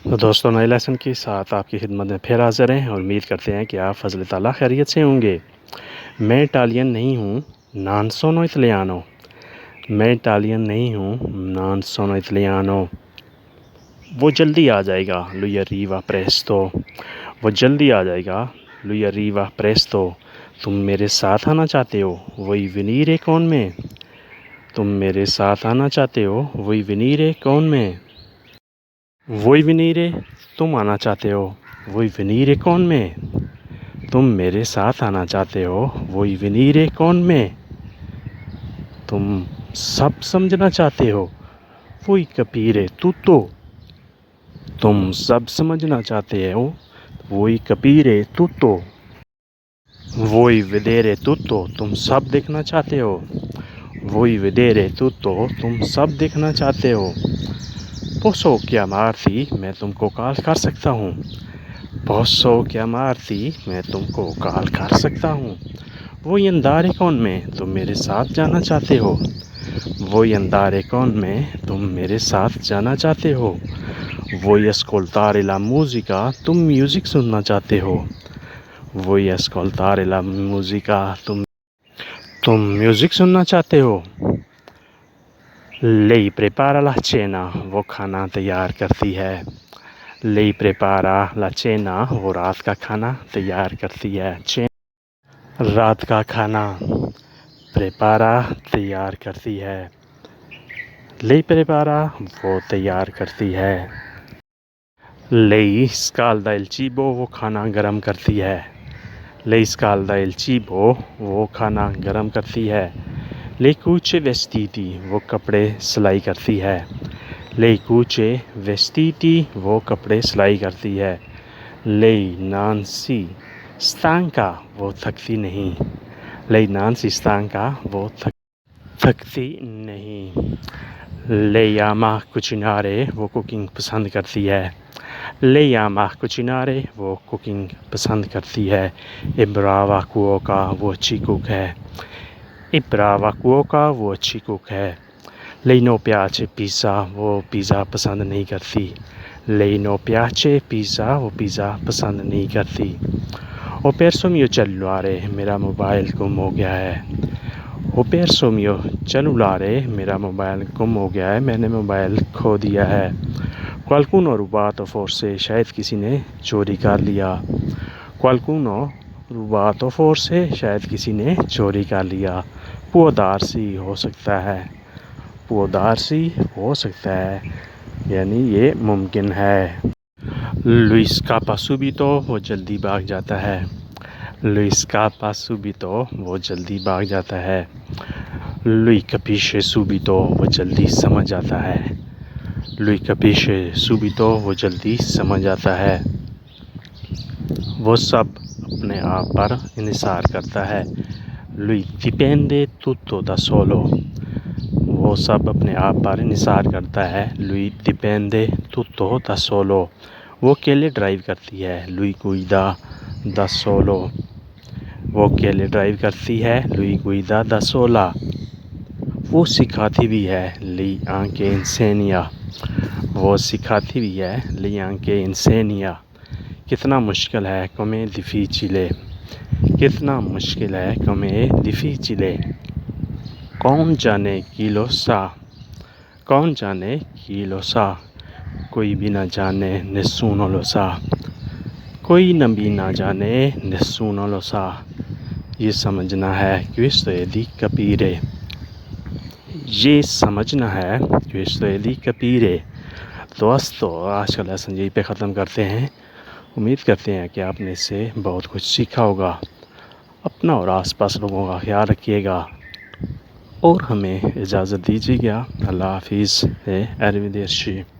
تو دوستوں نئے لیسن کے ساتھ آپ کی خدمت میں پھر حاضر ہیں اور امید کرتے ہیں کہ آپ فضل تعالیٰ خیریت سے ہوں گے۔ میں اٹالین نہیں ہوں، نان سونو اطلیانو۔ میں اٹالین نہیں ہوں، نان سونو اطلیانو۔ وہ جلدی آ جائے گا، لوئی اریوا پریستو۔ وہ جلدی آ جائے گا، لوئی اریوا پریستو۔ تم میرے ساتھ آنا چاہتے ہو، وہی ونیرے کون میں؟ تم میرے ساتھ آنا چاہتے ہو، وہی ونیرے کون میں؟ وہی ونیرے تم آنا چاہتے ہو، وہی ونیرے کون میں؟ تم میرے ساتھ آنا چاہتے ہو، وہی ونیرے کون میں؟ تم سب سمجھنا چاہتے ہو، وہی کپیرے توتو۔ تم سب سمجھنا چاہتے ہو، وہی کپیرے توتو۔ وہی ودیرے توتو، تم سب دیکھنا چاہتے ہو، وہی ودیرے توتو، تم سب دیکھنا چاہتے ہو۔ پوسو کیا مارتی، میں تم کو کال کر سکتا ہوں۔ پوسو کیا مارتی، میں تم کو کال کر سکتا ہوں۔ وہی اندارے کون میں، تم میرے ساتھ جانا چاہتے ہو، وہی اندارے کون میں، تم میرے ساتھ جانا چاہتے ہو۔ وہی اسکولتارے لا موزیکا، تم میوزک سننا چاہتے ہو، وہی اسکولتارے لا موزیکا، تم میوزک سننا چاہتے ہو۔ لئی پریپارا لا چینا، وہ کھانا تیار کرتی ہے۔ لئی پریپارا لا چینا، وہ رات کا کھانا تیار کرتی ہے۔ رات کا کھانا پریپارا تیار کرتی ہے۔ لئی پریپارا وہ تیار کرتی ہے۔ لئی اسکالدا il cibo، وہ کھانا گرم کرتی ہے۔ لئی اسکالدا il cibo، وہ کھانا گرم کرتی ہے۔ لئی کوچے ویسٹیٹی، وہ کپڑے سلائی کرتی ہے۔ لئی کوچے ویسٹیٹی، وہ کپڑے سلائی کرتی ہے۔ لئی نانسی ستانکا، وہ تھکتی نہیں۔ لئی نانسی ستانکا، وہ تھکتی نہیں۔ لئی آما کچینارے، وہ کوکنگ پسند کرتی ہے۔ لئی آما کچینارے، وہ کوکنگ پسند کرتی ہے۔ ابراوا کووکا، وہ اچھی کوک ہے۔ ابراوا کووکا، وہ اچھی کوک ہے۔ لئی نو پیاچے پیزا، وہ پیزا پسند نہیں کرتی۔ لئی نو پیاچے پیزا، وہ پیزا پسند نہیں کرتی۔ او پیرسو میو چیلولارے، میرا موبائل گم ہو گیا ہے۔ او پیرسو میو چیلولارے، میرا موبائل گم ہو گیا ہے، میں نے موبائل کھو دیا ہے۔ کوالکونو روباتو فورسے، شاید کسی نے چوری کر لیا۔ کوالکونو روباتو فورسے، شاید کسی نے چوری کر لیا۔ پو دارسی، ہو سکتا ہے۔ پو دارسی، ہو سکتا ہے، یعنی یہ ممکن ہے۔ لوئی اسکاپا سوبیتو، وہ جلدی بھاگ جاتا ہے۔ لوئی اسکاپا سوبیتو، وہ جلدی بھاگ جاتا ہے۔ لوئی کپیشے سوبیتو، وہ جلدی سمجھ جاتا ہے۔ لوئی کپیشے سوبیتو، وہ جلدی سمجھ جاتا ہے۔ وہ سب اپنے آپ پر انحصار کرتا ہے۔ لوئی دیپینڈے توتو دا سولو، وہ سب اپنے آپ پر انحصار کرتا ہے۔ لوئی دیپینڈے توتو دا سولو، وہ اکیلے ڈرائیو کرتی ہے۔ لوئی گویدا دا سولو، وہ اکیلے ڈرائیو کرتی ہے۔ لوئی گویدا دا سولا، وہ سکھاتی بھی ہے۔ لئی آنکے انسینیا، وہ سکھاتی بھی ہے۔ لئی آنکے انسینیا۔ کتنا مشکل ہے، کمے ڈیفیچیلے، کتنا مشکل ہے، کمے ڈیفیچیلے۔ کون جانے کی لو سا، کون جانے کی لو سا، کوئی بھی نہ جانے، نسونو لو سا، کوئی بھی نہ جانے، نسونو لو سا۔ یہ سمجھنا ہے، questo è di capire، یہ سمجھنا ہے، questo è di capire۔ دوستو آج کا لیسن یہی پہ ختم کرتے ہیں۔ امید کرتے ہیں کہ آپ نے اس سے بہت کچھ سیکھا ہوگا۔ اپنا اور آس پاس لوگوں کا خیال رکھیے گا اور ہمیں اجازت دیجیے گا۔ اللہ حافظ، arrivederci۔